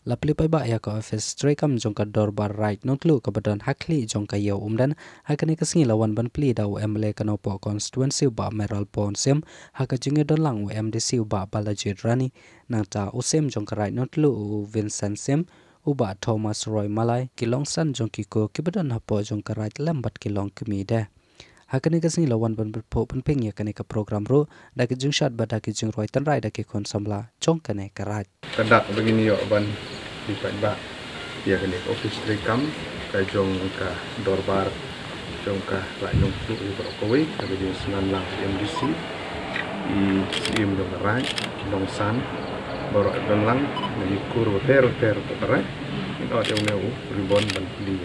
lapli pai ba ya ka office trekam jong ka dorbar right notlu ka badan hakli jong ka yaw umdan hakani ka singi lawan ban pli daw MLA kanopo constituency ba meral ponsem haka jinge don lang MDC ba Balaji Rani nang ta usem jong ka right notlu Vincent Sem uba Thomas Roy Malay kilong san jong kiko kibadan hapo jong ka right lambat kilong kemide hakani ka singi lawan ban po penpeng ya kani ka program ro da ki jung shat bada ki jung Roy tan rai da ki kon samla jong kane ka right kadak begini yo ban di ba ya kani office rekam ka jong ka dorbar jong ka la jong tu i brokowi ka jong senan lang MDC i sim jong ka right long san boro don lang ni kur ter to kare ino jong neu ribon ban pli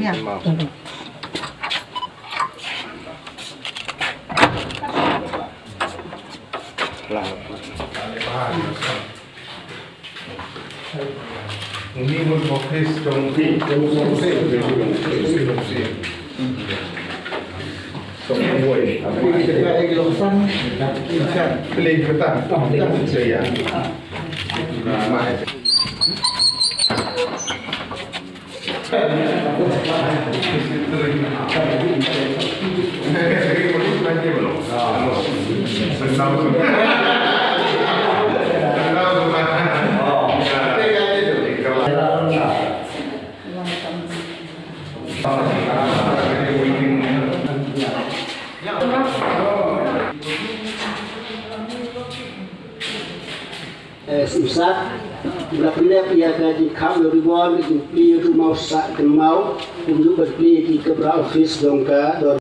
Ya. Ini mun office jong susah belah ya gaji kau ribon di pli rumah sak demau untuk berpli di kebra office dongka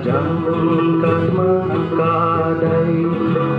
Jangan